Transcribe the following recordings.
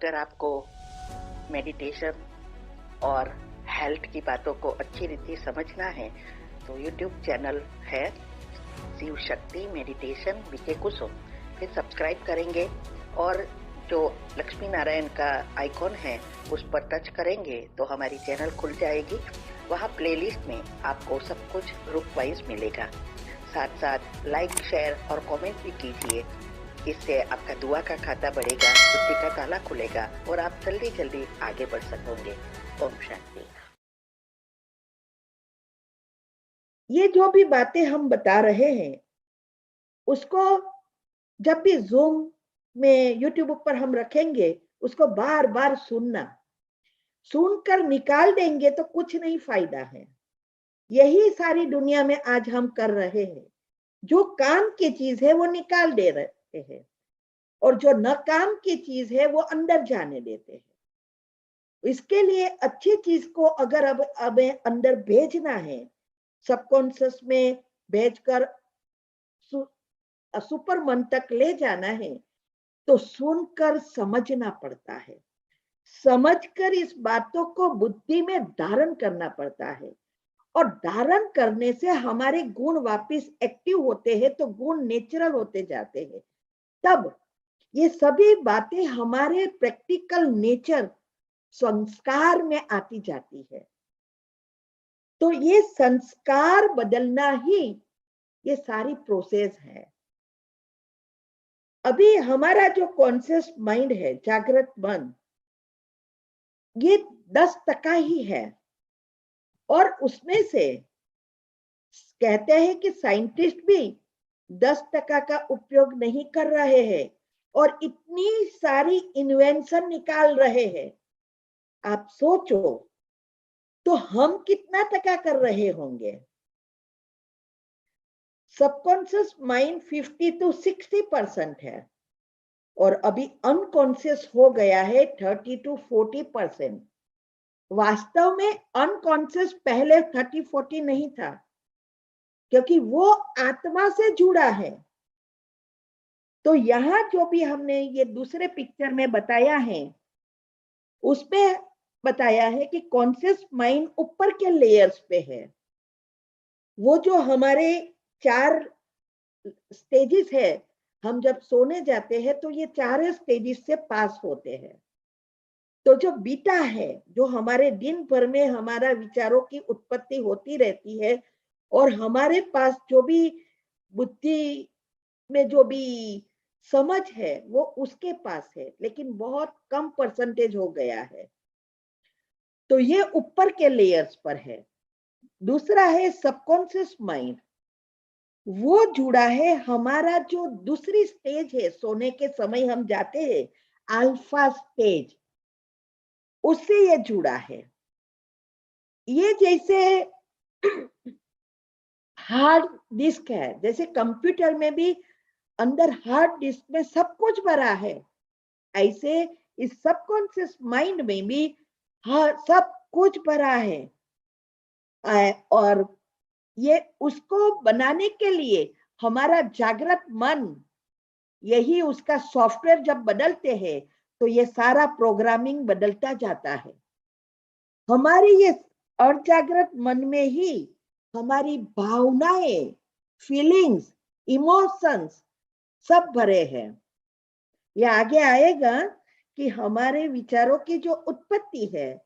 अगर आपको मेडिटेशन और हेल्थ की बातों को अच्छी रीति समझना है तो यूट्यूब चैनल है शिव शक्ति मेडिटेशन बीके कुसुम, फिर सब्सक्राइब करेंगे और जो लक्ष्मी नारायण का आइकॉन है उस पर टच करेंगे तो हमारी चैनल खुल जाएगी। वहाँ प्लेलिस्ट में आपको सब कुछ ग्रुप वाइज मिलेगा। साथ साथ लाइक, शेयर और कमेंट भी कीजिए। इससे आपका दुआ का खाता बढ़ेगा, बुद्धि का ताला खुलेगा और आप जल्दी जल्दी आगे बढ़ सकोगे। ओम शांति। ये जो भी बातें हम बता रहे हैं उसको जब भी जूम में यूट्यूब पर हम रखेंगे उसको बार बार सुनकर निकाल देंगे तो कुछ नहीं फायदा है। यही सारी दुनिया में आज हम कर रहे हैं। जो काम की चीज है वो निकाल दे रहे हैं और जो न काम की चीज है वो अंदर जाने देते हैं। इसके लिए अच्छी चीज को अगर अब अंदर भेजना है, सबकॉन्शियस में भेजकर सुपर मन तक ले जाना है तो सुनकर समझना पड़ता है। समझकर इस बातों को बुद्धि में धारण करना पड़ता है और धारण करने से हमारे गुण वापस एक्टिव होते हैं तो गुण नेचुरल होते जाते हैं। तब ये सभी बातें हमारे प्रैक्टिकल नेचर संस्कार में आती जाती है। तो ये संस्कार बदलना ही ये सारी प्रोसेस है। अभी हमारा जो कॉन्शियस माइंड है, जागृत मन, ये 10% ही है और उसमें से कहते हैं कि साइंटिस्ट भी 10% का उपयोग नहीं कर रहे हैं और इतनी सारी इन्वेंशन निकाल रहे हैं। आप सोचो तो हम कितना टका कर रहे होंगे। सबकॉन्शियस माइंड 50 to 60% है और अभी अनकॉन्शियस हो गया है 30 to 40%। वास्तव में अनकॉन्शियस पहले 30-40 नहीं था क्योंकि वो आत्मा से जुड़ा है। तो यहाँ जो भी हमने ये दूसरे पिक्चर में बताया है उसमें बताया है कि कॉन्शियस माइंड ऊपर के लेयर्स पे है। वो जो हमारे 4 स्टेजेस है, हम जब सोने जाते हैं तो ये 4 स्टेजेस से पास होते हैं। तो जो बीटा है, जो हमारे दिन भर में हमारा विचारों की उत्पत्ति होती रहती है और हमारे पास जो भी बुद्धि में जो भी समझ है वो उसके पास है, लेकिन बहुत कम परसेंटेज हो गया है। तो ये ऊपर के लेयर्स पर है। दूसरा है सबकॉन्शियस माइंड, वो जुड़ा है हमारा जो दूसरी स्टेज है, सोने के समय हम जाते हैं अल्फा स्टेज, उससे ये जुड़ा है। ये जैसे हार्ड डिस्क है, जैसे कंप्यूटर में भी अंदर हार्ड डिस्क में सब कुछ भरा है, ऐसे इस सबकॉन्शियस माइंड में भी सब कुछ भरा है। और ये उसको बनाने के लिए हमारा जागृत मन, यही उसका सॉफ्टवेयर जब बदलते हैं तो ये सारा प्रोग्रामिंग बदलता जाता है। हमारी ये अजागृत मन में ही हमारी भावनाएं, फीलिंग्स, इमोशंस सब भरे हैं। ये आगे आएगा कि हमारे विचारों की जो उत्पत्ति है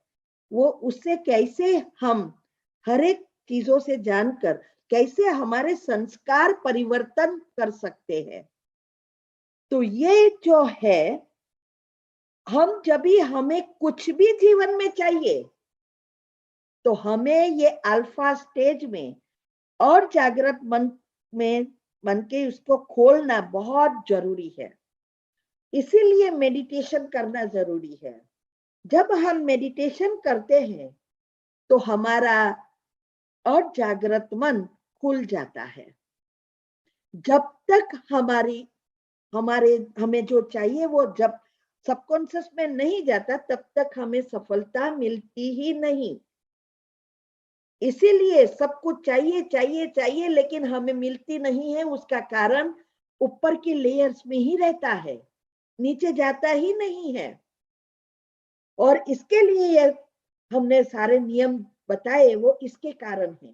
वो उससे कैसे हम हर एक चीजों से जानकर कैसे हमारे संस्कार परिवर्तन कर सकते हैं। तो ये जो है, हम जब भी हमें कुछ भी जीवन में चाहिए तो हमें ये अल्फा स्टेज में और जागृत मन में मन के उसको खोलना बहुत जरूरी है। इसीलिए मेडिटेशन करना जरूरी है। जब हम मेडिटेशन करते हैं तो हमारा और जागृत मन खुल जाता है। जब तक हमें जो चाहिए वो जब सबकॉन्शियस में नहीं जाता तब तक हमें सफलता मिलती ही नहीं। इसीलिए सब कुछ चाहिए चाहिए चाहिए लेकिन हमें मिलती नहीं है। उसका कारण ऊपर की लेयर्स में ही रहता है, नीचे जाता ही नहीं है। और इसके लिए ये हमने सारे नियम बताए, वो इसके कारण है।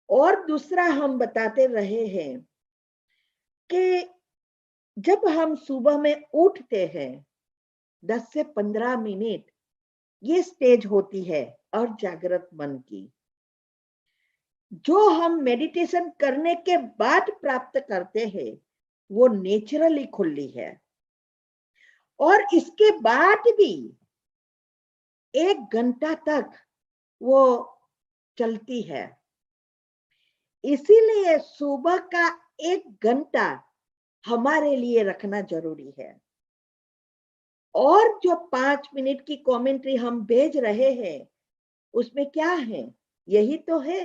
और दूसरा हम बताते रहे हैं कि जब हम सुबह में उठते हैं 10 से 15 मिनट, ये स्टेज होती है और जागृत मन की, जो हम मेडिटेशन करने के बाद प्राप्त करते हैं वो नेचुरली खुली है। और इसके बाद भी 1 घंटा तक वो चलती है। इसीलिए सुबह का 1 घंटा हमारे लिए रखना जरूरी है। और जो 5 मिनट की कमेंट्री हम भेज रहे हैं उसमें क्या है, यही तो है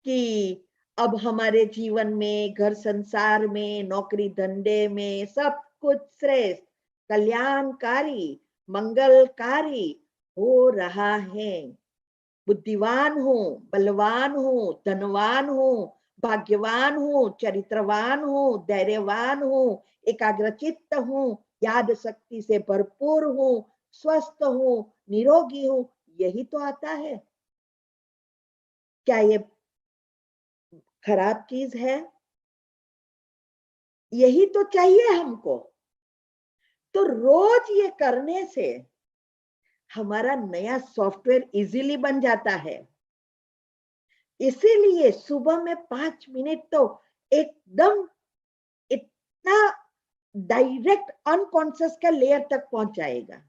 कि अब हमारे जीवन में, घर संसार में, नौकरी धंधे में सब कुछ श्रेष्ठ, कल्याणकारी, मंगलकारी हो रहा है। बुद्धिवान हो, बलवान हो, धनवान हो, भाग्यवान हो, चरित्रवान हो, धैर्यवान हो, एकाग्रचित्त हो, याद शक्ति से भरपूर हो, स्वस्थ हो, निरोगी हो, यही तो आता है। क्या ये खराब चीज है? यही तो चाहिए हमको। तो रोज ये करने से हमारा नया सॉफ्टवेयर इजीली बन जाता है। इसीलिए सुबह में 5 मिनट तो एकदम इतना डायरेक्ट अनकॉन्शियस का लेयर तक पहुंच जाएगा।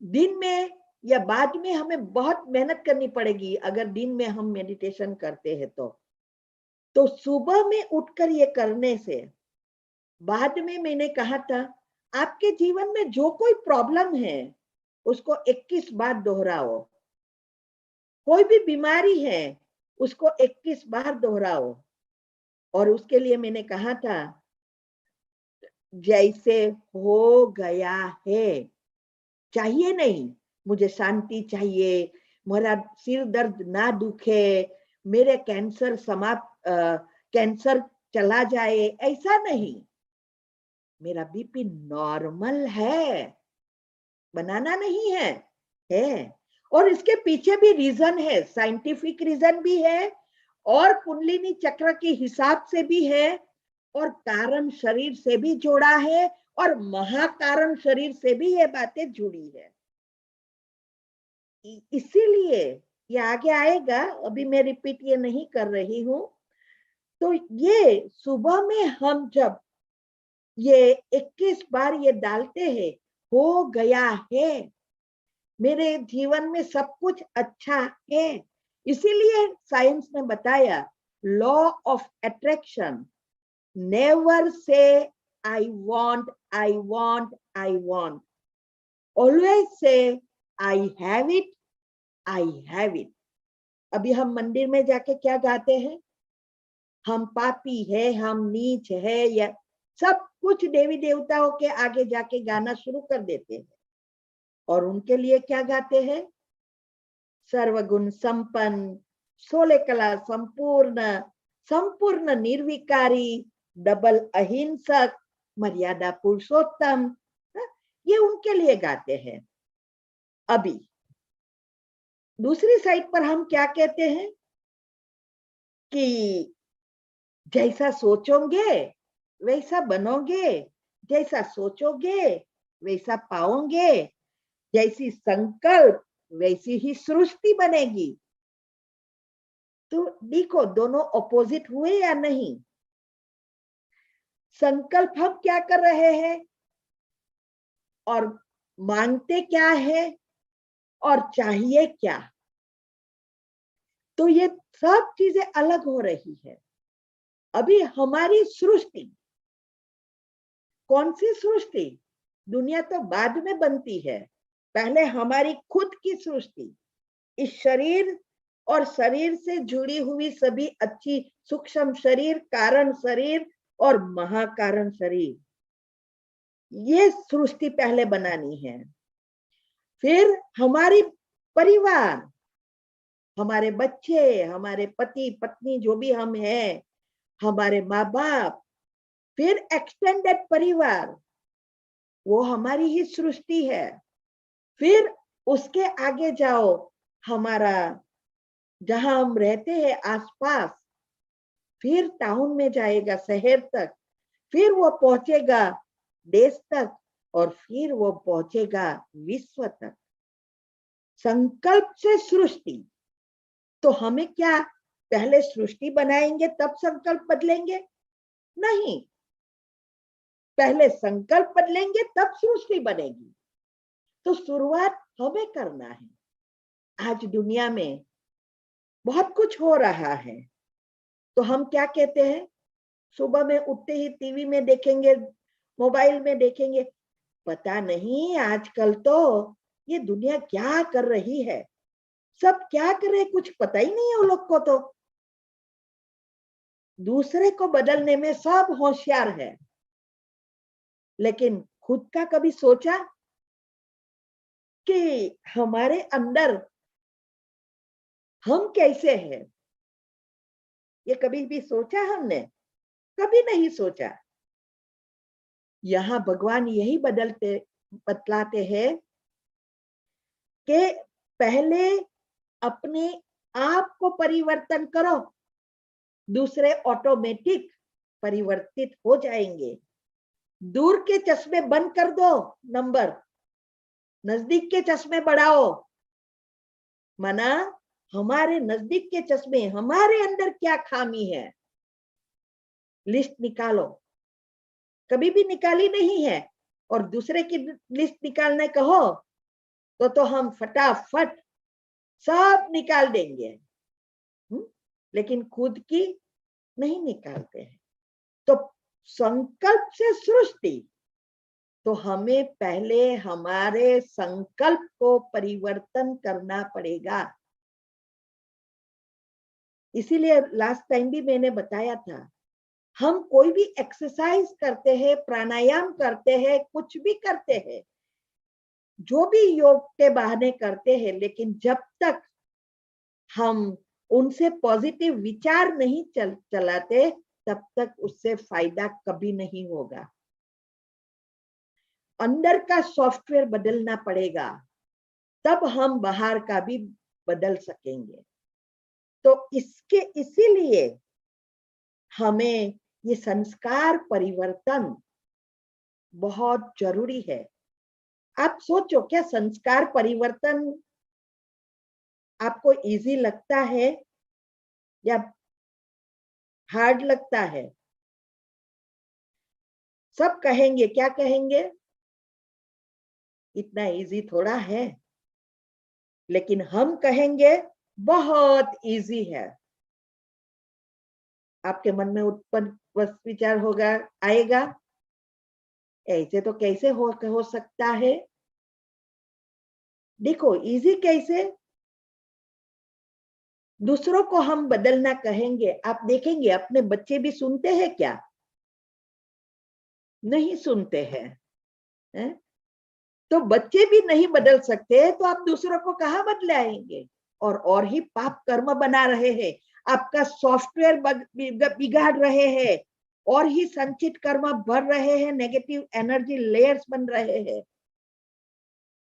दिन में या बाद में हमें बहुत मेहनत करनी पड़ेगी अगर दिन में हम मेडिटेशन करते हैं तो सुबह में उठकर ये करने से, बाद में मैंने कहा था आपके जीवन में जो कोई प्रॉब्लम है उसको 21 बार दोहराओ, कोई भी बीमारी है उसको 21 बार दोहराओ। और उसके लिए मैंने कहा था जैसे हो गया है, चाहिए नहीं, मुझे शांति चाहिए, मेरा सिर दर्द ना दुखे, मेरे कैंसर समाप्त, कैंसर चला जाए, ऐसा नहीं। मेरा बीपी नॉर्मल है, बनाना नहीं है, है। और इसके पीछे भी रीजन है, साइंटिफिक रीजन भी है और कुंडलिनी चक्र के हिसाब से भी है और कारण शरीर से भी जोड़ा है और महाकारण शरीर से भी ये बातें जुड़ी है। इसीलिए ये आगे आएगा, अभी मैं रिपीट ये नहीं कर रही हूं। तो ये सुबह में हम जब ये 21 बार ये डालते हैं, हो गया है, मेरे जीवन में सब कुछ अच्छा है। इसीलिए साइंस ने बताया law of attraction, never say I want, I want, I want, always say I have it, I have it. अभी हम मंदिर में जाके क्या गाते हैं, हम पापी है, हम नीच है, या सब कुछ देवी देवताओं के आगे जाके गाना शुरू कर देते हैं। और उनके लिए क्या गाते हैं, सर्वगुण संपन्न, 16 कला संपूर्ण, संपूर्ण निर्विकारी, डबल अहिंसक, मर्यादा पुरुषोत्तम, ये उनके लिए गाते हैं। अभी दूसरी साइड पर हम क्या कहते हैं कि जैसा सोचोगे वैसा बनोगे, जैसा सोचोगे वैसा पाओगे, जैसी संकल्प वैसी ही सृष्टि बनेगी। तो देखो दोनों ऑपोजिट हुए या नहीं। संकल्प हम क्या कर रहे हैं और मांगते क्या है और चाहिए क्या, तो ये सब चीजें अलग हो रही है। अभी हमारी सृष्टि, कौन सी सृष्टि, दुनिया तो बाद में बनती है, पहले हमारी खुद की सृष्टि, इस शरीर और शरीर से जुड़ी हुई सभी अच्छी सूक्ष्म शरीर, कारण शरीर और महाकारण शरीर, ये सृष्टि पहले बनानी है। फिर हमारी परिवार, हमारे बच्चे, हमारे पति पत्नी जो भी हम हैं, हमारे माँ बाप, फिर एक्सटेंडेड परिवार, वो हमारी ही सृष्टि है। फिर उसके आगे जाओ, हमारा जहां हम रहते हैं आसपास, फिर टाउन में जाएगा, शहर तक, फिर वो पहुंचेगा देश तक, और फिर वो पहुंचेगा विश्व तक। संकल्प से सृष्टि। तो हमें क्या पहले सृष्टि बनाएंगे तब संकल्प बदलेंगे? नहीं, पहले संकल्प बदलेंगे तब सृष्टि बनेगी। तो शुरुआत हमें करना है। आज दुनिया में बहुत कुछ हो रहा है, तो हम क्या कहते हैं? सुबह में उठते ही टीवी में देखेंगे, मोबाइल में देखेंगे, पता नहीं आजकल तो ये दुनिया क्या कर रही है, सब क्या कर रहे कुछ पता ही नहीं है उन लोग को। तो दूसरे को बदलने में सब होशियार है, लेकिन खुद का कभी सोचा कि हमारे अंदर हम कैसे हैं? ये कभी भी सोचा हमने? कभी नहीं सोचा। यहाँ भगवान यही बतलाते हैं कि पहले अपने आप को परिवर्तन करो, दूसरे ऑटोमेटिक परिवर्तित हो जाएंगे। दूर के चश्मे बंद कर दो नंबर, नजदीक के चश्मे बढ़ाओ। माना हमारे नजदीक के चश्मे, हमारे अंदर क्या खामी है, लिस्ट निकालो। कभी भी निकाली नहीं है, और दूसरे की लिस्ट निकालने कहो तो हम फटाफट सब निकाल देंगे, लेकिन खुद की नहीं निकालते हैं। तो संकल्प से सृष्टि। तो हमें पहले हमारे संकल्प को परिवर्तन करना पड़ेगा। इसीलिए लास्ट टाइम भी मैंने बताया था, हम कोई भी एक्सरसाइज करते हैं, प्राणायाम करते हैं, कुछ भी करते हैं, जो भी योग के बहाने करते हैं, लेकिन जब तक हम उनसे पॉजिटिव विचार नहीं चलाते, तब तक उससे फायदा कभी नहीं होगा। अंदर का सॉफ्टवेयर बदलना पड़ेगा, तब हम बाहर का भी बदल सकेंगे। तो इसीलिए हमें ये संस्कार परिवर्तन बहुत जरूरी है। आप सोचो, क्या संस्कार परिवर्तन आपको इजी लगता है या हार्ड लगता है? सब कहेंगे, क्या कहेंगे? इतना इजी थोड़ा है। लेकिन हम कहेंगे बहुत इजी है। आपके मन में उत्पन्न विचार होगा, आएगा, ऐसे तो कैसे हो सकता है? देखो, इजी कैसे? दूसरों को हम बदलना कहेंगे, आप देखेंगे अपने बच्चे भी सुनते हैं क्या? नहीं सुनते हैं, है? तो बच्चे भी नहीं बदल सकते, तो आप दूसरों को कहाँ बदलाएंगे? और ही पाप कर्म बना रहे हैं, आपका सॉफ्टवेयर बिगाड़ रहे हैं, और ही संचित कर्म भर रहे हैं, नेगेटिव एनर्जी लेयर्स बन रहे हैं।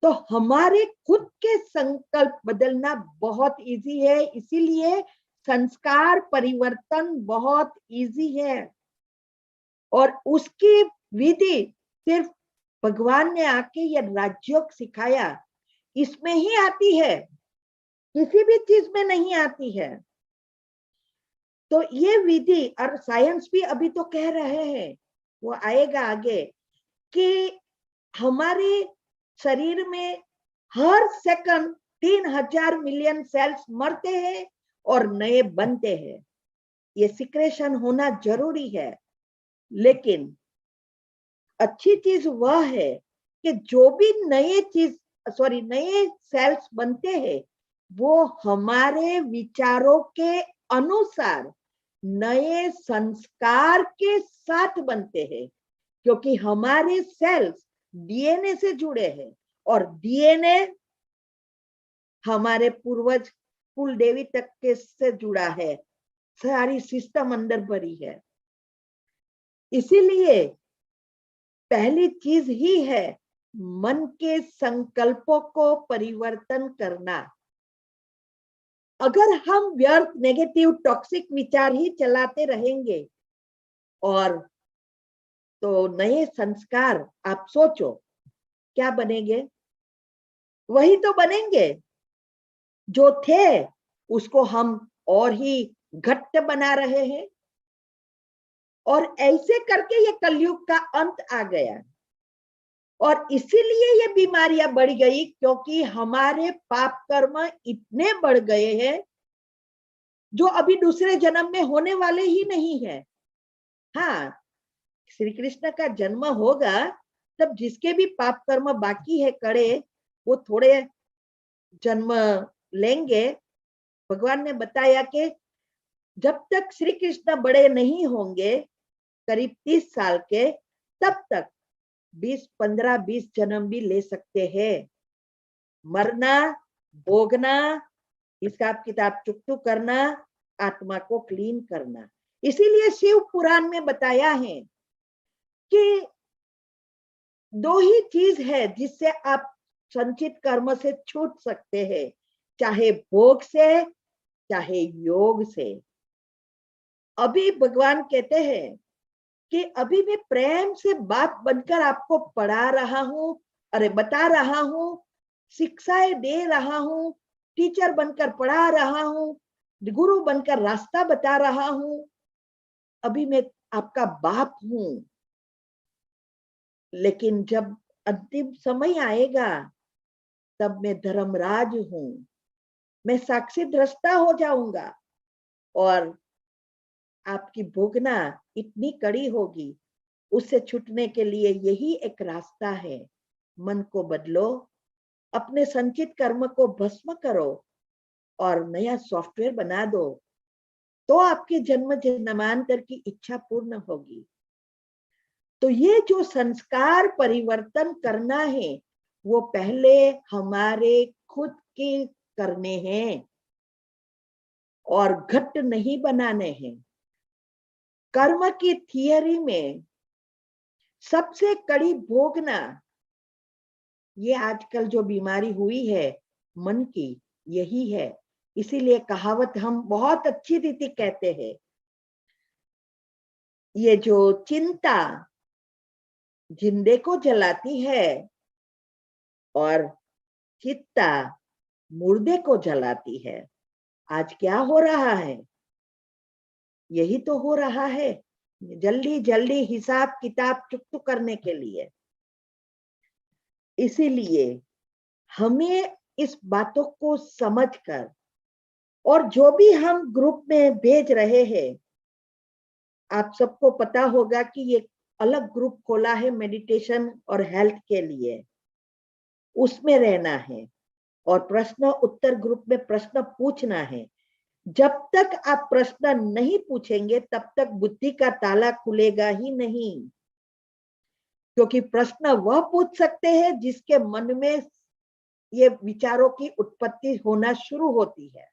तो हमारे खुद के संकल्प बदलना बहुत इजी है, इसीलिए संस्कार परिवर्तन बहुत इजी है। और उसकी विधि सिर्फ भगवान ने आके ये राजयोग सिखाया, इसमें ही आती है, किसी भी चीज में नहीं आती है। तो ये विधि, और साइंस भी अभी तो कह रहे हैं, वो आएगा आगे, कि हमारे शरीर में हर सेकंड 3000 मिलियन सेल्स मरते हैं और नए बनते हैं। ये सिक्रेशन होना जरूरी है। लेकिन अच्छी चीज वह है कि जो भी नए सेल्स बनते हैं, वो हमारे विचारों के अनुसार नए संस्कार के साथ बनते हैं, क्योंकि हमारे सेल्स डीएनए से जुड़े हैं, और डीएनए हमारे पूर्वज कुल देवी तक के से जुड़ा है, सारी सिस्टम अंदर भरी है। इसीलिए पहली चीज ही है मन के संकल्पों को परिवर्तन करना। अगर हम व्यर्थ नेगेटिव टॉक्सिक विचार ही चलाते रहेंगे और तो नए संस्कार आप सोचो क्या बनेंगे? वही तो बनेंगे जो थे, उसको हम और ही घट्ट बना रहे हैं। और ऐसे करके ये कलयुग का अंत आ गया और इसीलिए ये बीमारियां बढ़ गई, क्योंकि हमारे पाप कर्म इतने बढ़ गए हैं जो अभी दूसरे जन्म में होने वाले ही नहीं है। हाँ, श्री कृष्ण का जन्म होगा तब जिसके भी पाप कर्म बाकी है कड़े, वो थोड़े जन्म लेंगे। भगवान ने बताया कि जब तक श्री कृष्ण बड़े नहीं होंगे, करीब 30 साल के, तब तक 20 जन्म भी ले सकते हैं। मरना, भोगना, हिसाब किताब चुकतू करना, आत्मा को क्लीन करना। इसीलिए शिव पुराण में बताया है कि दो ही चीज है जिससे आप संचित कर्म से छूट सकते हैं, चाहे भोग से चाहे योग से। अभी भगवान कहते हैं कि अभी मैं प्रेम से बाप बनकर आपको पढ़ा रहा हूं, अरे बता रहा हूं, शिक्षाएं दे रहा हूं, टीचर बनकर पढ़ा रहा हूं, गुरु बनकर रास्ता बता रहा हूं। अभी मैं आपका बाप हूं, लेकिन जब अंतिम समय आएगा तब मैं धर्मराज हूं, मैं साक्षी दृष्टा हो जाऊंगा और आपकी भोगना इतनी कड़ी होगी। उससे छूटने के लिए यही एक रास्ता है। मन को बदलो, अपने संचित कर्म को भस्म करो और नया सॉफ्टवेयर बना दो, तो आपके जन्म जन्मांतर की इच्छा पूर्ण होगी। तो ये जो संस्कार परिवर्तन करना है, वो पहले हमारे खुद के करने हैं और घट नहीं बनाने हैं। कर्म की थियरी में सबसे कड़ी भोगना, ये आजकल जो बीमारी हुई है मन की, यही है। इसीलिए कहावत हम बहुत अच्छी रीति कहते हैं, ये जो चिंता जिंदे को जलाती है और चित्ता मुर्दे को जलाती है। आज क्या हो रहा है? यही तो हो रहा है, जल्दी जल्दी हिसाब किताब चुकता करने के लिए। इसीलिए हमें इस बातों को समझकर, और जो भी हम ग्रुप में भेज रहे हैं, आप सबको पता होगा कि ये अलग ग्रुप खोला है मेडिटेशन और हेल्थ के लिए, उसमें रहना है और प्रश्न उत्तर ग्रुप में प्रश्न पूछना है। जब तक आप प्रश्न नहीं पूछेंगे तब तक बुद्धि का ताला खुलेगा ही नहीं, क्योंकि प्रश्न वह पूछ सकते हैं जिसके मन में ये विचारों की उत्पत्ति होना शुरू होती है।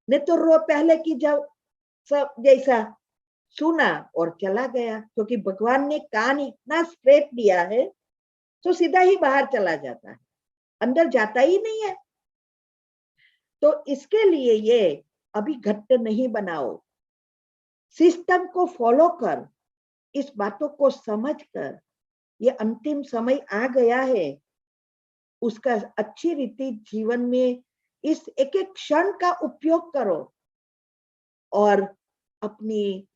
नहीं तो रो पहले की जब सब जैसा सुना और चला गया, क्योंकि भगवान ने कान इतना स्ट्रेट दिया है तो सीधा ही बाहर चला जाता है, अंदर जाता ही नहीं है। तो इसके लिए ये अभी घट्ट नहीं बनाओ, सिस्टम को फॉलो कर, इस बातों को समझ कर, ये अंतिम समय आ गया है, उसका अच्छी रीति जीवन में इस एक एक क्षण का उपयोग करो और अपनी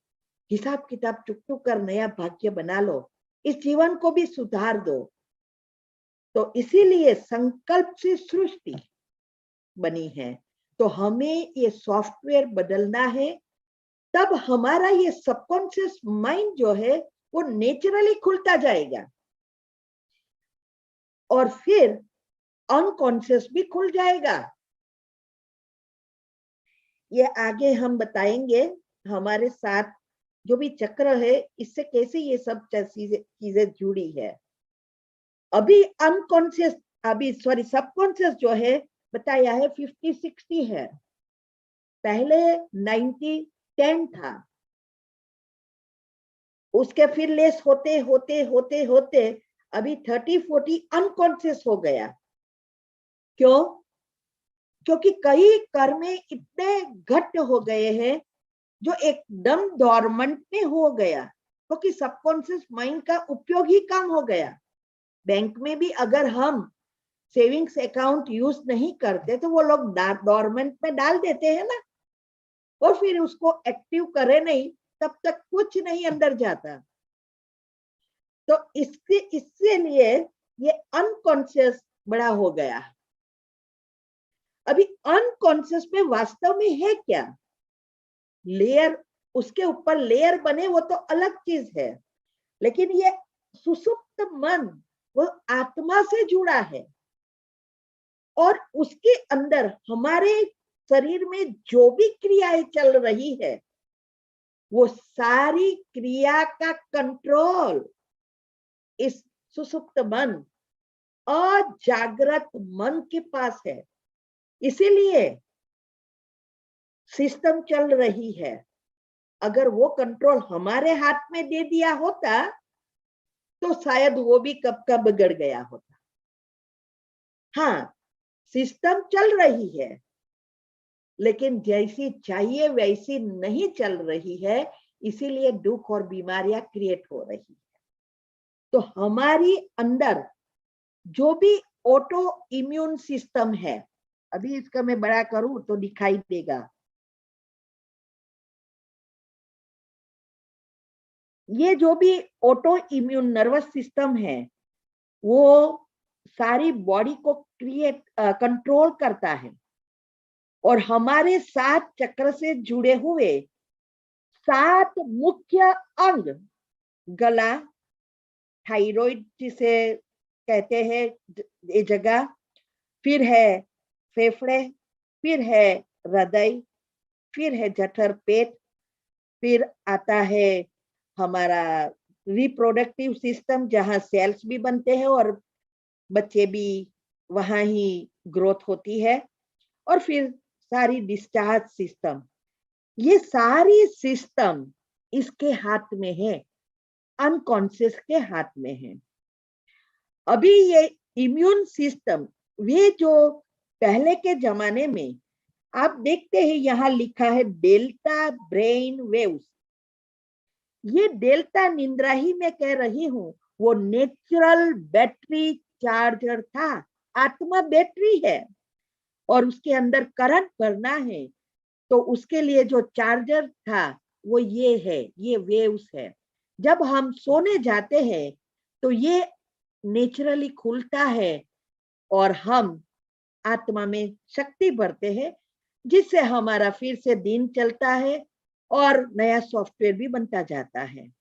हिसाब किताब चुकतू कर नया भाग्य बना लो, इस जीवन को भी सुधार दो। तो इसीलिए संकल्प से सृष्टि बनी है, तो हमें ये सॉफ्टवेयर बदलना है। तब हमारा ये सबकॉन्शियस माइंड जो है वो नेचुरली खुलता जाएगा और फिर अनकॉन्शियस भी खुल जाएगा। ये आगे हम बताएंगे, हमारे साथ जो भी चक्र है इससे कैसे ये सब चीजें जुड़ी है। अभी अनकॉन्शियस, अभी सॉरी सबकॉन्शियस जो है बताया है 50-60 है, पहले 90-10 था। उसके फिर लेस होते होते होते होते अभी 30-40 अनकॉन्शियस हो गया। क्यों? क्योंकि कई कर्म इतने घट हो गए हैं जो एकदम डॉर्मेंट में हो गया, क्योंकि सबकॉन्शियस माइंड का उपयोग ही कम हो गया। बैंक में भी अगर हम सेविंग्स अकाउंट यूज नहीं करते तो वो लोग डॉर्मेंट में डाल देते हैं ना, और फिर उसको एक्टिव करे नहीं तब तक कुछ नहीं अंदर जाता। तो इसके लिए ये अनकॉन्शियस बड़ा हो गया। अभी अनकॉन्शियस में वास्तव में है क्या? लेयर, उसके ऊपर लेयर बने वो तो अलग चीज है, लेकिन ये सुसुप्त मन वो आत्मा से जुड़ा है, और उसके अंदर हमारे शरीर में जो भी क्रियाएं चल रही है वो सारी क्रिया का कंट्रोल इस सुसुप्त मन, अजागृत मन के पास है। इसीलिए सिस्टम चल रही है। अगर वो कंट्रोल हमारे हाथ में दे दिया होता तो शायद वो भी कब का बिगड़ गया होता। हाँ, सिस्टम चल रही है, लेकिन जैसी चाहिए वैसी नहीं चल रही है, इसीलिए दुख और बीमारियां क्रिएट हो रही है। तो हमारी अंदर जो भी ऑटो इम्यून सिस्टम है, अभी इसका मैं बड़ा करूं तो दिखाई देगा। ये जो भी ऑटो इम्यून नर्वस सिस्टम है वो सारी बॉडी को कंट्रोल करता है, और हमारे 7 चक्र से जुड़े हुए 7 मुख्य अंग, गला, थायराइड जिसे कहते हैं ये जगह, फिर है फेफड़े, फिर है हृदय, फिर है जठर पेट, फिर आता है हमारा रिप्रोडक्टिव सिस्टम जहां सेल्स भी बनते हैं और बच्चे भी वहां ही ग्रोथ होती है, और फिर सारी डिस्चार्ज सिस्टम। ये सारी सिस्टम इसके हाथ में है, अनकॉन्शियस के हाथ में है। अभी ये इम्यून सिस्टम, वे जो पहले के जमाने में आप देखते हैं यहां लिखा है डेल्टा ब्रेन वेव्स, ये डेल्टा निंद्रा ही मैं कह रही हूं, वो नेचुरल बैटरी चार्जर था। आत्मा बैटरी है और उसके अंदर करंट भरना है, तो उसके लिए जो चार्जर था वो ये है, ये वेव्स है। जब हम सोने जाते हैं तो ये नेचुरली खुलता है और हम आत्मा में शक्ति भरते हैं, जिससे हमारा फिर से दिन चलता है और नया सॉफ्टवेयर भी बनता जाता है।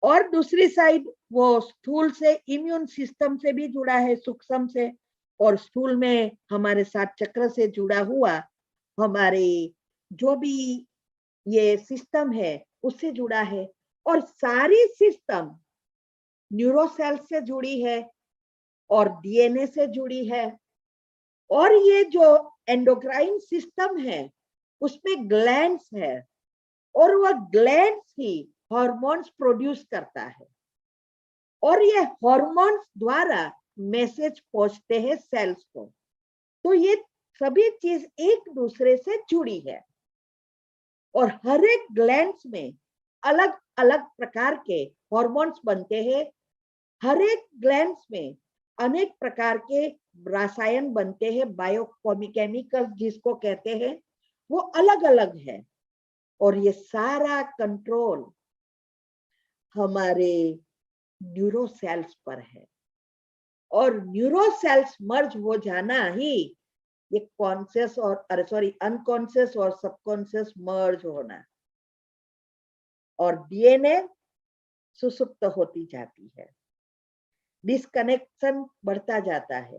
और दूसरी साइड वो स्थूल से इम्यून सिस्टम से भी जुड़ा है, सूक्ष्म से, और स्थूल में हमारे 7 चक्र से जुड़ा हुआ हमारे जो भी ये सिस्टम है उससे जुड़ा है। और सारी सिस्टम न्यूरोसेल से जुड़ी है और डीएनए से जुड़ी है, और ये जो एंडोक्राइन सिस्टम है उसमें ग्लैंड्स है, और वह ग्लैंड्स ही हार्मोन्स प्रोड्यूस करता है, और ये हार्मोन्स द्वारा मैसेज पहुंचते हैं सेल्स को। तो ये सभी चीज एक दूसरे से जुड़ी है, और हर एक ग्लैंड्स में अलग अलग प्रकार के हार्मोन्स बनते हैं। हर एक ग्लैंड्स में अनेक प्रकार के रसायन बनते हैं, बायोकेमिकल जिसको कहते हैं, वो अलग अलग है। और ये सारा कंट्रोल हमारे न्यूरोसेल्स पर है, और न्यूरोसेल्स मर्ज हो जाना ही ये कॉन्शियस और सॉरी अनकॉन्शियस और सबकॉन्शियस मर्ज होना, और डीएनए सुसुप्त होती जाती है, डिस्कनेक्शन बढ़ता जाता है।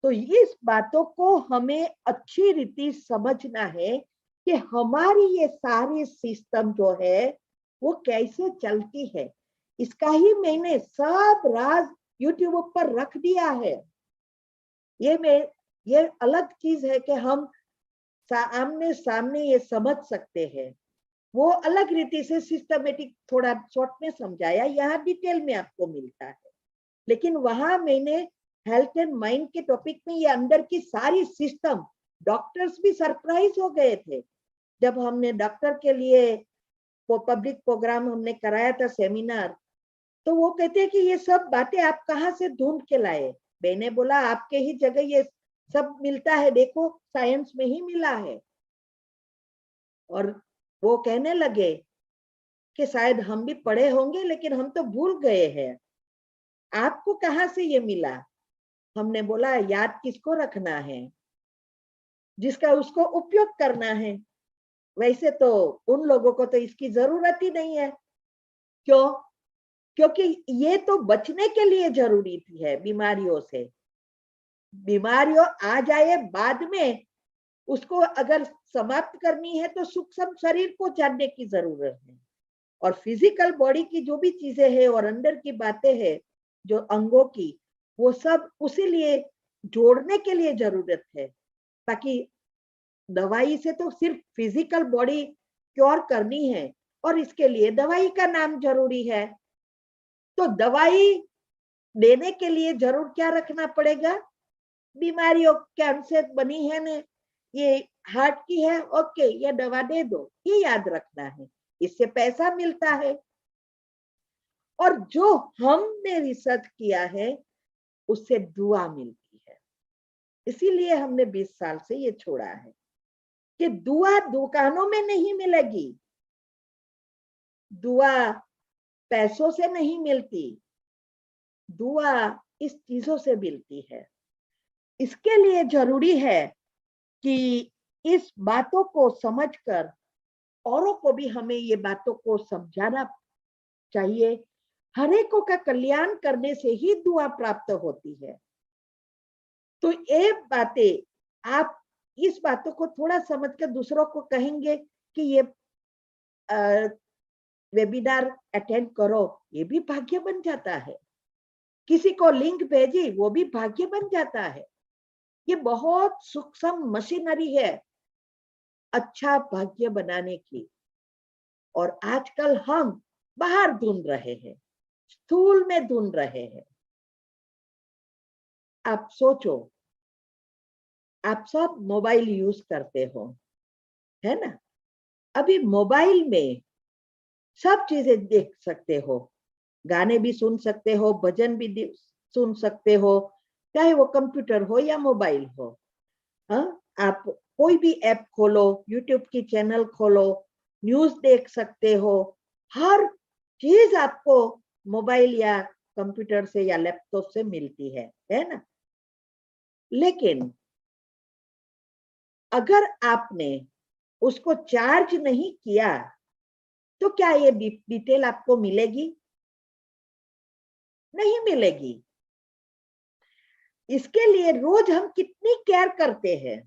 तो इस बातों को हमें अच्छी रीति समझना है कि हमारी ये सारी सिस्टम जो है वो कैसे चलती है। इसका ही मैंने सब राज यूट्यूब पर रख दिया है। ये अलग चीज है कि हम आमने सामने ये समझ सकते हैं। वो अलग रीति से सिस्टमेटिक थोड़ा शॉर्ट में समझाया, यहाँ डिटेल में आपको मिलता है। लेकिन वहां मैंने हेल्थ एंड माइंड के टॉपिक में ये अंदर की सारी सिस्टम, डॉक्टर्स भी सरप्राइज हो गए थे जब हमने डॉक्टर के लिए वो पब्लिक प्रोग्राम हमने कराया था सेमिनार। तो वो कहते हैं कि ये सब बातें आप कहाँ से ढूंढ के लाए। मैंने बोला आपके ही जगह ये सब मिलता है, देखो साइंस में ही मिला है। और वो कहने लगे कि शायद हम भी पढ़े होंगे लेकिन हम तो भूल गए हैं, आपको कहाँ से ये मिला। हमने बोला याद किसको रखना है, जिसका उसको उपयोग करना है। वैसे तो उन लोगों को तो इसकी जरूरत ही नहीं है। क्यों? क्योंकि ये तो बचने के लिए जरूरी थी है बीमारियों से। बीमारियों आ जाए बाद में, उसको अगर समाप्त करनी है तो सूक्ष्म शरीर को जानने की जरूरत है। और फिजिकल बॉडी की जो भी चीजें हैं और अंदर की बातें हैं जो अंगों की, वो सब उसी लिए जोड़ने के लिए जरूरत है। ताकि दवाई से तो सिर्फ फिजिकल बॉडी क्योर करनी है और इसके लिए दवाई का नाम जरूरी है। तो दवाई देने के लिए जरूर क्या रखना पड़ेगा, बीमारियों कैंसर बनी है ने, ये हार्ट की है, ओके ये दवा दे दो, ये याद रखना है, इससे पैसा मिलता है। और जो हमने रिसर्च किया है उससे दुआ मिलती है। इसीलिए हमने 20 साल से ये छोड़ा है कि दुआ दुकानों में नहीं मिलेगी, दुआ पैसों से नहीं मिलती, दुआ इस चीजों से मिलती है। इसके लिए जरूरी है कि इस बातों को समझकर औरों को भी हमें ये बातों को समझाना चाहिए। हर एक का कल्याण करने से ही दुआ प्राप्त होती है। तो ये बातें आप इस बातों को थोड़ा समझकर दूसरों को कहेंगे कि ये वेबिनार अटेंड करो, ये भी भाग्य बन जाता है। किसी को लिंक भेजी, वो भी भाग्य बन जाता है। ये बहुत सूक्ष्म मशीनरी है अच्छा भाग्य बनाने की। और आजकल हम बाहर ढूंढ रहे हैं, स्थूल में ढूंढ रहे हैं। आप सोचो, आप सब मोबाइल यूज करते हो, है ना? अभी मोबाइल में सब चीजें देख सकते हो, गाने भी सुन सकते हो, भजन भी सुन सकते हो, चाहे वो कंप्यूटर हो या मोबाइल हो। हाँ, आप कोई भी ऐप खोलो, यूट्यूब की चैनल खोलो, न्यूज देख सकते हो। हर चीज आपको मोबाइल या कंप्यूटर से या लैपटॉप से मिलती है ना? लेकिन अगर आपने उसको चार्ज नहीं किया तो क्या ये डिटेल आपको मिलेगी? नहीं मिलेगी। इसके लिए रोज हम कितनी केयर करते हैं।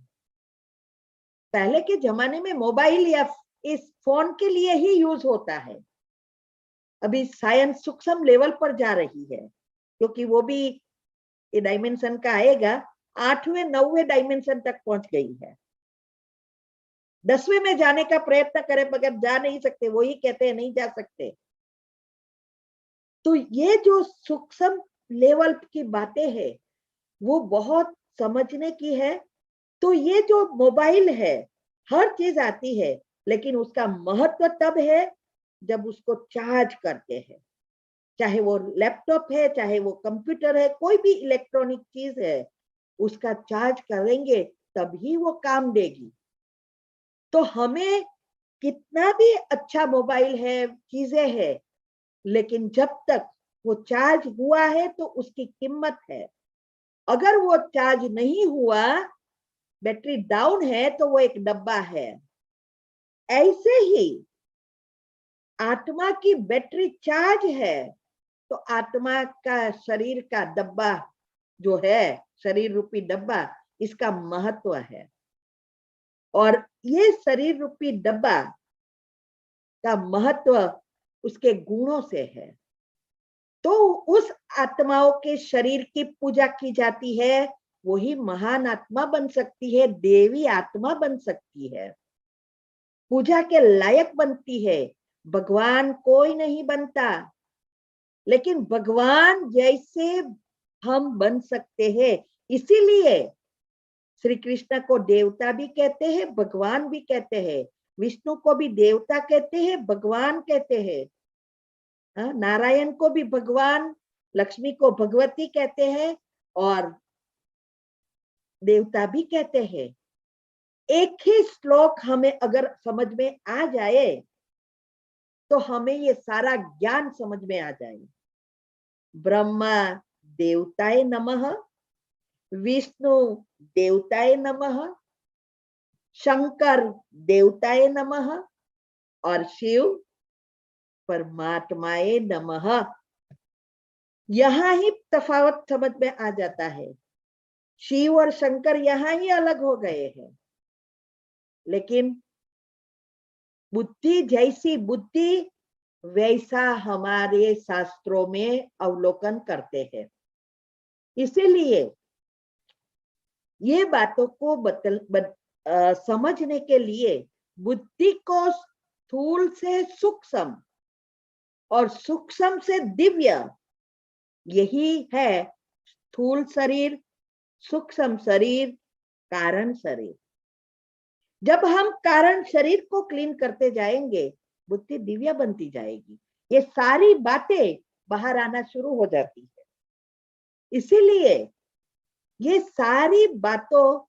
पहले के जमाने में मोबाइल या इस फोन के लिए ही यूज होता है। अभी साइंस सूक्ष्म लेवल पर जा रही है, क्योंकि वो भी ये डायमेंशन का आएगा, 8वें 9वें डायमेंशन तक पहुंच गई है। 10वें में जाने का प्रयत्न करें मगर जा नहीं सकते, वही कहते हैं नहीं जा सकते। तो ये जो सूक्ष्म लेवल की बातें हैं वो बहुत समझने की है। तो ये जो मोबाइल है, हर चीज आती है, लेकिन उसका महत्व तब है जब उसको चार्ज करते हैं। चाहे वो लैपटॉप है, चाहे वो कंप्यूटर है, कोई भी इलेक्ट्रॉनिक चीज है, उसका चार्ज करेंगे तभी वो काम देगी। तो हमें कितना भी अच्छा मोबाइल है, चीजें है, लेकिन जब तक वो चार्ज हुआ है तो उसकी कीमत है। अगर वो चार्ज नहीं हुआ, बैटरी डाउन है, तो वो एक डब्बा है। ऐसे ही आत्मा की बैटरी चार्ज है तो आत्मा का शरीर का डब्बा जो है, शरीर रूपी डब्बा, इसका महत्व है। और ये शरीर रूपी डब्बा का महत्व उसके गुणों से है। तो उस आत्माओं के शरीर की पूजा की जाती है, वही महान आत्मा बन सकती है, देवी आत्मा बन सकती है। पूजा के लायक बनती है। भगवान कोई नहीं बनता, लेकिन भगवान जैसे हम बन सकते हैं। इसीलिए श्री कृष्ण को देवता भी कहते हैं, भगवान भी कहते हैं। विष्णु को भी देवता कहते हैं, भगवान कहते हैं। नारायण को भी भगवान, लक्ष्मी को भगवती कहते हैं और देवता भी कहते हैं। एक ही श्लोक हमें अगर समझ में आ जाए तो हमें ये सारा ज्ञान समझ में आ जाए। ब्रह्मा देवताय नमः, विष्णु देवताय नमः, शंकर देवताय नमः और शिव परमात्माए नमः। यहां ही तफावत समझ में आ जाता है। शिव और शंकर यहां ही अलग हो गए हैं, लेकिन बुद्धि जैसी बुद्धि वैसा हमारे शास्त्रों में अवलोकन करते हैं। इसीलिए ये बातों को समझने के लिए बुद्धि को स्थूल से सूक्ष्म और सूक्ष्म से दिव्य, यही है स्थूल शरीर, सूक्ष्म शरीर, कारण शरीर। जब हम कारण शरीर को क्लीन करते जाएंगे, बुद्धि दिव्य बनती जाएगी। ये सारी बातें बाहर आना शुरू हो जाती है। इसीलिए ये सारी बातों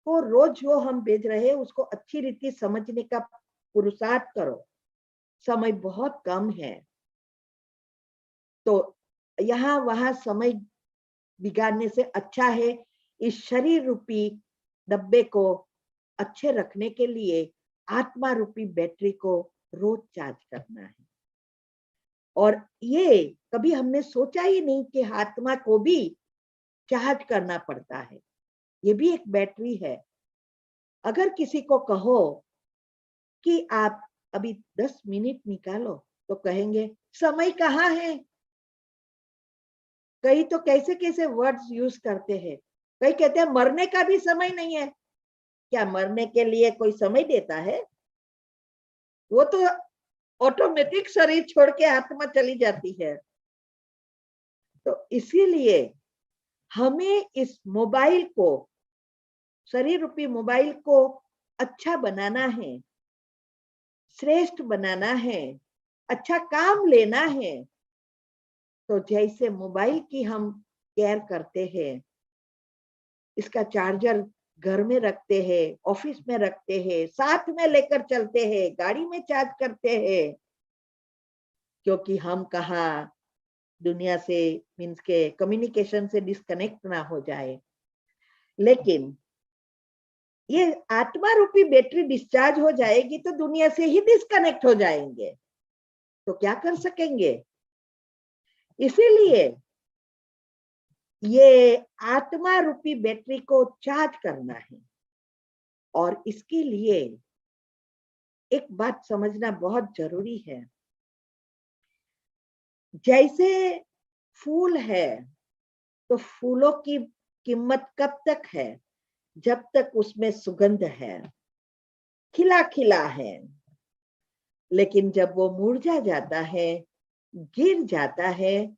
को रोज जो हम भेज रहे हैं उसको अच्छी रीति समझने का पुरुषार्थ करो। समय बहुत कम है, तो यहाँ वहां समय बिगाड़ने से अच्छा है इस शरीर रूपी डब्बे को अच्छे रखने के लिए आत्मा रूपी बैटरी को रोज चार्ज करना है। और ये कभी हमने सोचा ही नहीं कि आत्मा को भी चार्ज करना पड़ता है। ये भी एक बैटरी है। अगर किसी को कहो कि आप अभी 10 मिनट निकालो, तो कहेंगे समय कहाँ है। कई तो कैसे कैसे वर्ड्स यूज करते हैं। कई कहते हैं मरने का भी समय नहीं है। क्या मरने के लिए कोई समय देता है? वो तो ऑटोमेटिक शरीर छोड़ के आत्मा चली जाती है। तो इसीलिए हमें इस मोबाइल को, शरीर रूपी मोबाइल को अच्छा बनाना है, श्रेष्ठ बनाना है, अच्छा काम लेना है। तो जैसे मोबाइल की हम केयर करते हैं, इसका चार्जर घर में रखते हैं, ऑफिस में रखते हैं, साथ में लेकर चलते हैं, गाड़ी में चार्ज करते हैं, क्योंकि हम कहा दुनिया से मीन्स के कम्युनिकेशन से डिस्कनेक्ट ना हो जाए। लेकिन ये आत्मा रूपी बैटरी डिस्चार्ज हो जाएगी तो दुनिया से ही डिस्कनेक्ट हो जाएंगे, तो क्या कर सकेंगे? इसीलिए ये आत्मा रूपी बैटरी को चार्ज करना है। और इसके लिए एक बात समझना बहुत जरूरी है। जैसे फूल है, तो फूलों की कीमत कब तक है? जब तक उसमें सुगंध है, खिला खिला है। लेकिन जब वो मुरझा जाता है, गिर जाता है,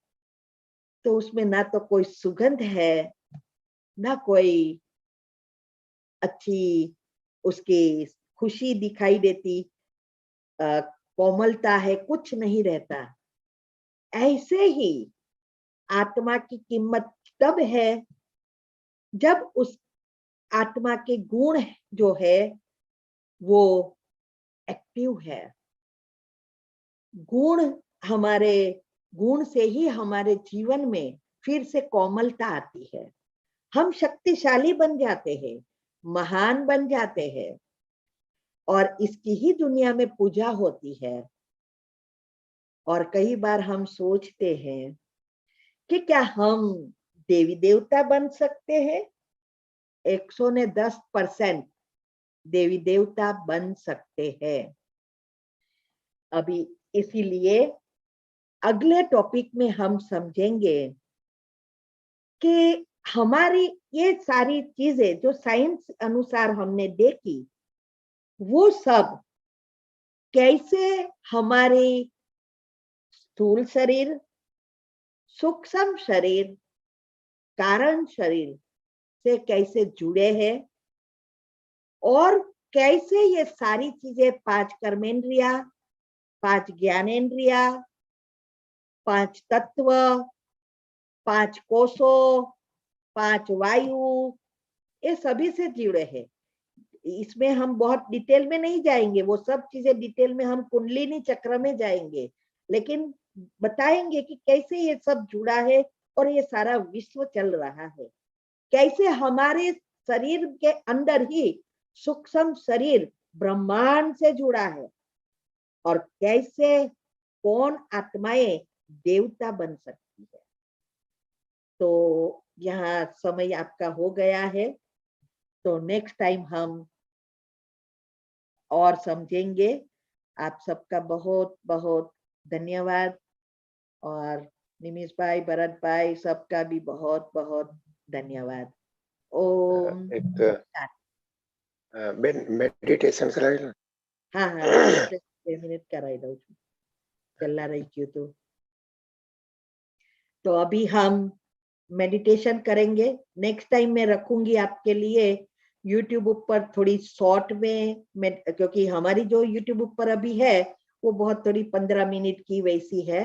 तो उसमें ना तो कोई सुगंध है, ना कोई अच्छी उसकी खुशी दिखाई देती, कोमलता है, कुछ नहीं रहता। ऐसे ही आत्मा की कीमत तब है जब उस आत्मा के गुण जो है वो एक्टिव है। गुण हमारे गुण से ही हमारे जीवन में फिर से कोमलता आती है। हम शक्तिशाली बन जाते हैं, महान बन जाते हैं, और इसकी ही दुनिया में पूजा होती है। और कई बार हम सोचते हैं कि क्या हम देवी देवता बन सकते हैं? 110% देवी देवता बन सकते हैं। अभी इसीलिए अगले टॉपिक में हम समझेंगे कि हमारी ये सारी चीजें जो साइंस अनुसार हमने देखी, वो सब कैसे हमारे स्थूल शरीर, सूक्ष्म शरीर, कारण शरीर से कैसे जुड़े हैं और कैसे ये सारी चीजें 5 कर्मेंद्रिया, 5 ज्ञानेंद्रिया, 5 तत्व, 5 कोषों, 5 वायु, ये सभी से जुड़े हैं। इसमें हम बहुत डिटेल में नहीं जाएंगे, वो सब चीजें डिटेल में हम कुंडलिनी चक्र में जाएंगे, लेकिन बताएंगे कि कैसे ये सब जुड़ा है और ये सारा विश्व चल रहा है। कैसे हमारे शरीर के अंदर ही सूक्ष्म शरीर ब्रह्मांड से जुड़ा है और कैसे कौन आत्माएं देवता बन सकती है। तो यहाँ समय आपका हो गया है, तो नेक्स्ट टाइम हम और समझेंगे। आप सबका बहुत बहुत धन्यवाद और निमिष भाई, भरत भाई, सबका भी बहुत बहुत धन्यवाद। ओम एक બેન મેડિટેશન કરાવી લો. हाँ हाँ 2 मिनट कराई दઉં છું, चला रही क्यों तो अभी हम मेडिटेशन करेंगे। नेक्स्ट टाइम मैं रखूंगी आपके लिए यूट्यूब ऊपर थोड़ी शॉर्ट में, क्योंकि हमारी जो यूट्यूब ऊपर अभी है वो बहुत थोड़ी 15 मिनट की वैसी है।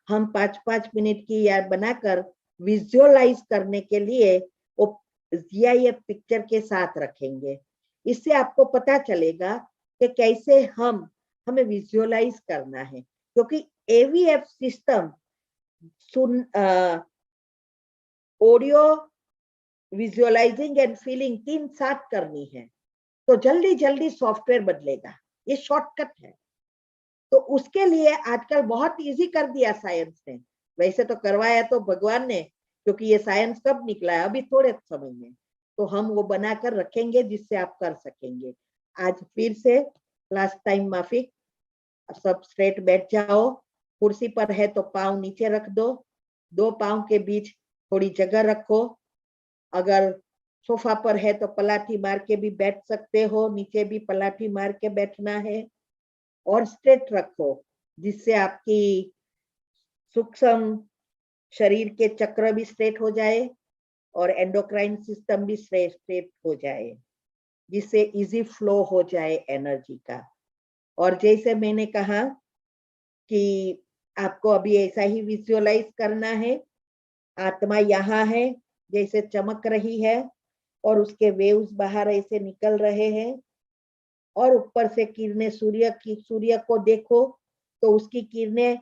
हम 5-5 मिनट की याद बनाकर विजुअलाइज करने के लिए वो GIF पिक्चर के साथ रखेंगे। इससे आपको पता चलेगा कि कैसे हमें विजुअलाइज करना है, क्योंकि AVF system soon audio, visualising and feeling 3 साथ करनी है, तो जल्दी जल्दी सॉफ्टवेयर बदलेगा। ये शॉर्टकट है, तो उसके लिए आजकल बहुत इजी कर दिया साइंस ने। वैसे तो करवाया तो भगवान ने, क्योंकि ये साइंस कब निकला है, अभी थोड़े समय में। तो हम वो बनाकर रखेंगे जिससे आप कर सकेंगे। आज फिर से लास्ट टाइम माफी, सब स्ट्रेट बैठ जाओ। कुर्सी पर है तो पांव नीचे रख दो, 2 पांव के बीच थोड़ी जगह रखो। अगर सोफा पर है तो पलाठी मार के भी बैठ सकते हो, नीचे भी पलाठी मार के बैठना है और स्ट्रेट रखो, जिससे आपकी सूक्ष्म शरीर के चक्र भी स्ट्रेट हो जाए और एंडोक्राइन सिस्टम भी स्ट्रेट हो जाए, जिससे इजी फ्लो हो जाए एनर्जी का। और जैसे मैंने कहा कि आपको अभी ऐसा ही विजुअलाइज करना है, आत्मा यहाँ है जैसे चमक रही है और उसके वेव्स बाहर ऐसे निकल रहे हैं और ऊपर से किरणें सूर्य को देखो तो उसकी किरणें,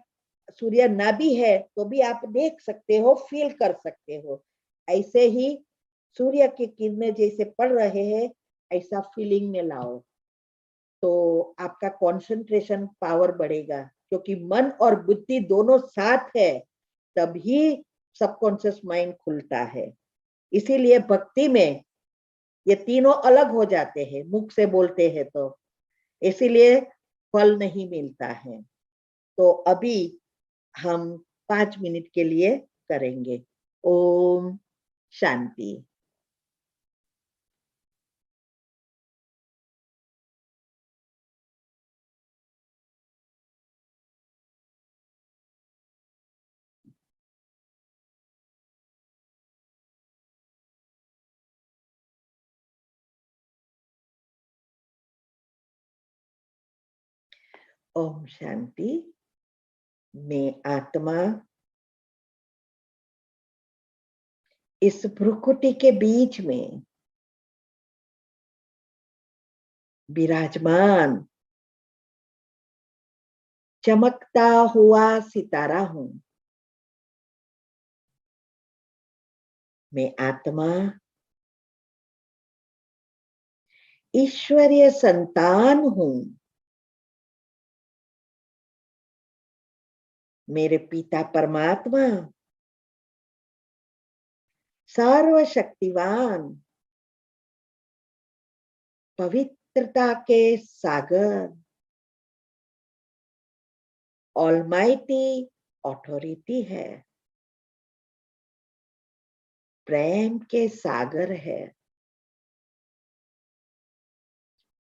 सूर्य ना भी है तो भी आप देख सकते हो, फील कर सकते हो। ऐसे ही सूर्य की किरणें जैसे पड़ रहे हैं ऐसा फीलिंग में लाओ, तो आपका कंसंट्रेशन पावर बढ़ेगा, क्योंकि मन और बुद्धि दोनों साथ है तभी सबकॉन्शियस माइंड खुलता है। इसीलिए भक्ति में ये तीनों अलग हो जाते हैं, मुख से बोलते हैं तो, इसीलिए फल नहीं मिलता है। तो अभी हम 5 मिनट के लिए करेंगे। ओम शांति। ओम शांति। मैं आत्मा इस भ्रुकुटी के बीच में विराजमान चमकता हुआ सितारा हूं। मैं आत्मा ईश्वरीय संतान हूं। मेरे पिता परमात्मा सर्वशक्तिवान, पवित्रता के सागर, ऑलमाइटी अथॉरिटी है, प्रेम के सागर है।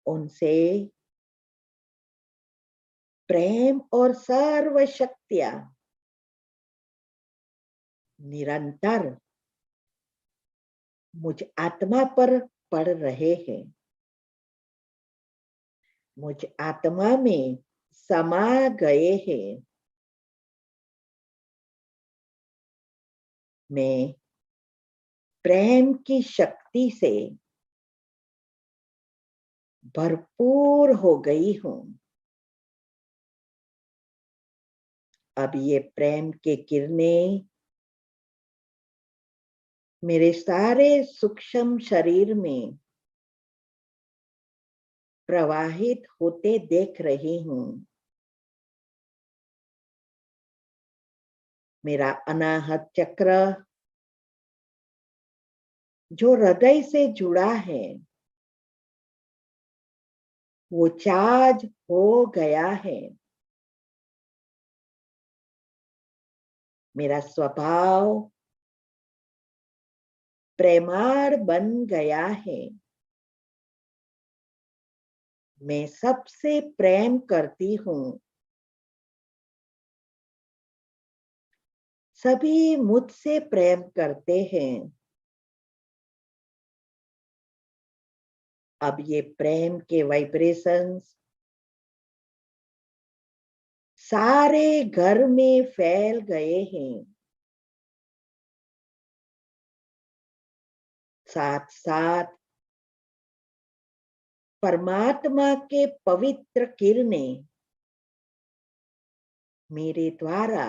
उनसे प्रेम और सर्व शक्तियां निरंतर मुझ आत्मा पर पड़ रहे हैं, मुझ आत्मा में समा गए हैं। मैं प्रेम की शक्ति से भरपूर हो गई हूं। अब ये प्रेम के किरणें मेरे सारे सूक्ष्म शरीर में प्रवाहित होते देख रही हूं। मेरा अनाहत चक्र जो हृदय से जुड़ा है वो चार्ज हो गया है। मेरा स्वभाव प्रेमाळ बन गया है। मैं सबसे प्रेम करती हूँ, सभी मुझसे प्रेम करते हैं। अब ये प्रेम के वाइब्रेशंस सारे घर में फैल गए हैं। साथ साथ परमात्मा के पवित्र किरणें मेरे द्वारा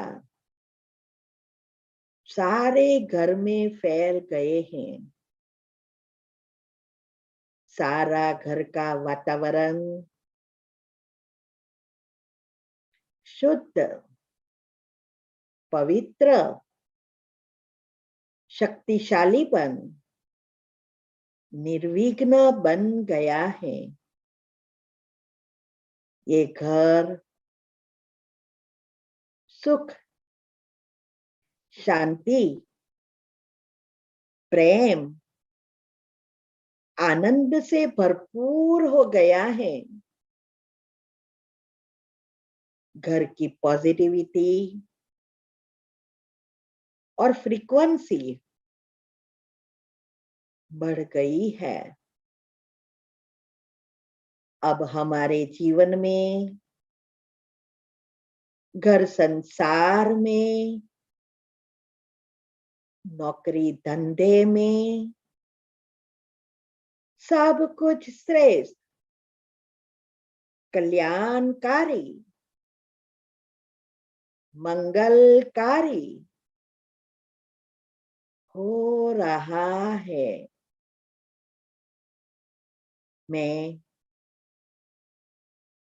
सारे घर में फैल गए हैं। सारा घर का वातावरण शुद्ध, पवित्र, शक्तिशालीपन, निर्विघ्न बन गया है। ये घर सुख, शांति, प्रेम, आनंद से भरपूर हो गया है। घर की पॉजिटिविटी और फ्रीक्वेंसी बढ़ गई है। अब हमारे जीवन में, घर संसार में, नौकरी धंधे में सब कुछ श्रेष्ठ, कल्याणकारी, मंगलकारी हो रहा है। मैं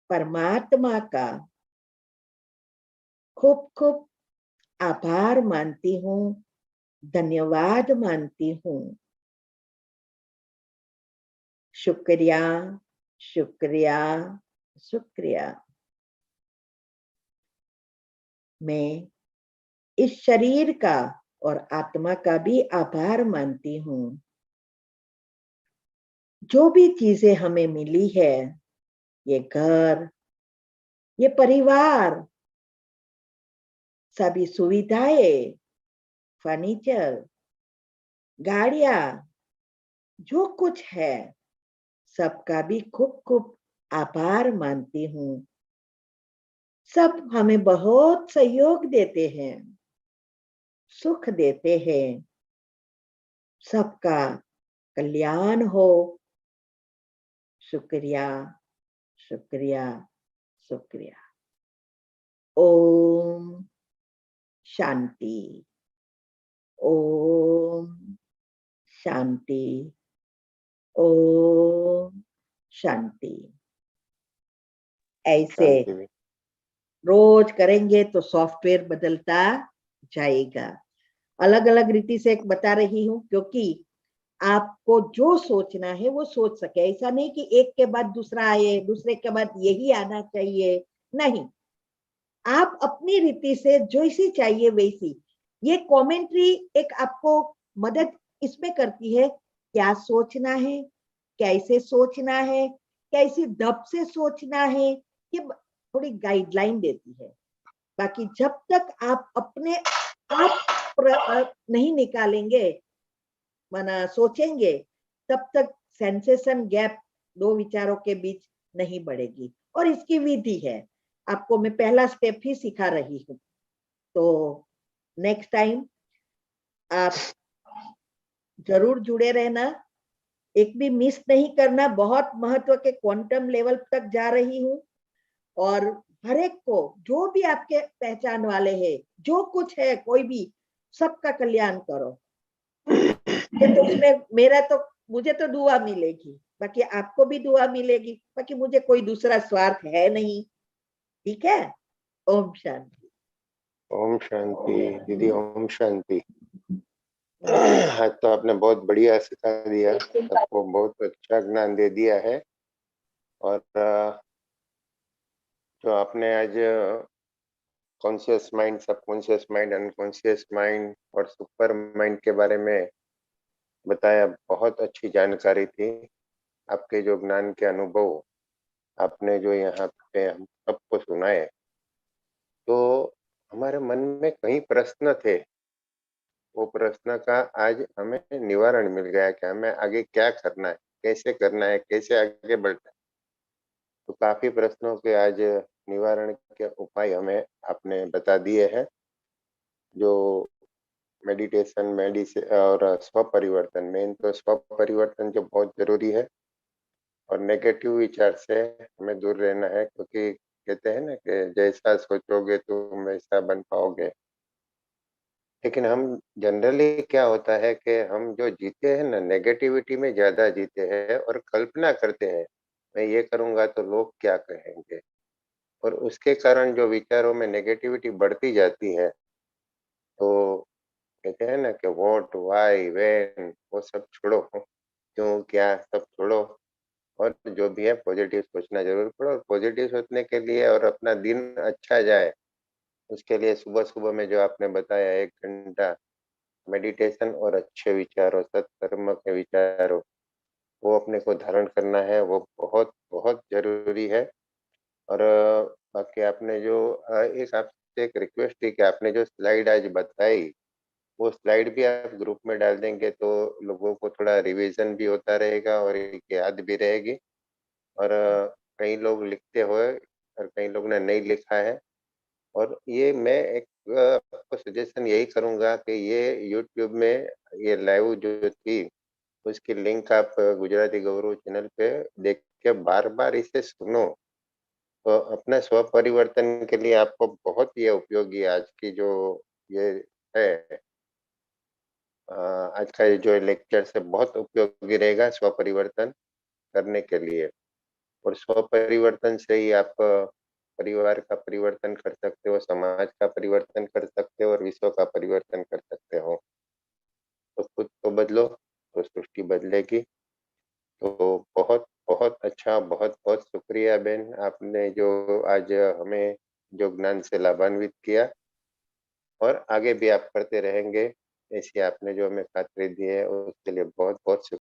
परमात्मा का खूब खूब आभार मानती हूँ, धन्यवाद मानती हूँ। शुक्रिया, शुक्रिया, शुक्रिया। मैं इस शरीर का और आत्मा का भी आभार मानती हूँ। जो भी चीजें हमें मिली है, ये घर, ये परिवार, सभी सुविधाएं, फर्नीचर, गाड़ियां, जो कुछ है, सबका भी खूब खूब आभार मानती हूँ। सब हमें बहुत सहयोग देते हैं, सुख देते हैं। सबका कल्याण हो। शुक्रिया, शुक्रिया, शुक्रिया। ओम शांति, ओम शांति, ओम शांति। ऐसे शांति में। रोज करेंगे तो सॉफ्टवेयर बदलता जाएगा। अलग अलग रीति से एक बता रही हूँ क्योंकि आपको जो सोचना है वो सोच सके। ऐसा नहीं कि एक के बाद दूसरा आए, दूसरे के बाद यही आना चाहिए, नहीं। आप अपनी रीति से जैसी चाहिए वैसी। ये कमेंट्री एक आपको मदद इसमें करती है, क्या सोचना है, कैसे सोचना है, कैसी दब से सोचना है, ये थोड़ी गाइडलाइन देती है। बाकी जब तक आप अपने आप नहीं निकालेंगे, माना सोचेंगे, तब तक सेंसेशन गैप दो विचारों के बीच नहीं बढ़ेगी। और इसकी विधि है, आपको मैं पहला स्टेप ही सिखा रही हूँ। तो नेक्स्ट टाइम आप जरूर जुड़े रहना, एक भी मिस नहीं करना। बहुत महत्व के क्वांटम लेवल तक जा रही हूँ, और हर एक को, जो भी आपके पहचान वाले हैं, जो कुछ है, कोई भी, सबका कल्याण करो। ये तो उसमें मेरा तो, मुझे तो दुआ मिलेगी, बाकी आपको भी दुआ मिलेगी, बाकी मुझे कोई दूसरा स्वार्थ है नहीं। ठीक है? ओम शांति। ओम शांति दीदी, ओम शांति। आज तो आपने बहुत बढ़िया सिखा दिया, सबको बहुत अच्छा ज्ञान दे दिया है। और जो आपने आज conscious mind, subconscious mind, unconscious mind और सुपर माइंड के बारे में बताया, बहुत अच्छी जानकारी थी। आपके जो ज्ञान के अनुभव आपने जो यहाँ पे हम सबको सुनाए, तो हमारे मन में कई प्रश्न थे, वो प्रश्न का आज हमें निवारण मिल गया कि हमें आगे क्या करना है, कैसे करना है, कैसे आगे बढ़ना है। तो काफी प्रश्नों के आज निवारण के उपाय हमें आपने बता दिए हैं। जो मेडिटेशन, मेडिसिन और स्व परिवर्तन, मेन तो स्व परिवर्तन जो बहुत जरूरी है, और नेगेटिव विचार से हमें दूर रहना है, क्योंकि कहते हैं ना कि जैसा सोचोगे तुम वैसा बन पाओगे। लेकिन हम जनरली क्या होता है कि हम जो जीते हैं ना, नेगेटिविटी में ज्यादा जीते हैं और कल्पना करते हैं, मैं ये करूंगा तो लोग क्या कहेंगे, और उसके कारण जो विचारों में नेगेटिविटी बढ़ती जाती है। तो कहते हैं ना कि व्हाट, व्हाई, व्हेन, वो सब छोड़ो, क्यों, क्या, सब छोड़ो, और जो भी है पॉजिटिव सोचना जरूर पड़ो। और पॉजिटिव सोचने के लिए और अपना दिन अच्छा जाए, उसके लिए सुबह सुबह में जो आपने बताया 1 घंटा मेडिटेशन और अच्छे विचारों, सत्कर्म के विचारों, वो अपने को धारण करना है, वो बहुत बहुत जरूरी है। और बाकी आपने जो एक आपसे एक रिक्वेस्ट थी कि आपने जो स्लाइड आज बताई, वो स्लाइड भी आप ग्रुप में डाल देंगे तो लोगों को थोड़ा रिवीजन भी होता रहेगा और एक याद भी रहेगी। और कई लोग लिखते हुए और कई लोग ने नहीं लिखा है। और ये मैं एक आपको सजेशन यही करूंगा कि ये यूट्यूब में ये लाइव जो थी, उसकी लिंक आप गुजराती गौरव चैनल पे देख के बार बार इसे सुनो, तो अपने स्व परिवर्तन के लिए आपको बहुत ये उपयोगी आज की जो ये है, आज का ये जो लेक्चर से बहुत उपयोगी रहेगा स्व परिवर्तन करने के लिए। और स्व परिवर्तन से ही आप परिवार का परिवर्तन कर सकते हो, समाज का परिवर्तन कर सकते हो और विश्व का परिवर्तन कर सकते हो। तो खुद को बदलो तो सृष्टि बदलेगी। तो बहुत बहुत अच्छा, बहुत बहुत शुक्रिया बहन, आपने जो आज हमें जो ज्ञान से लाभान्वित किया, और आगे भी आप करते रहेंगे। ऐसी आपने जो हमें खातिर दी है उसके लिए बहुत बहुत शुक्रिया।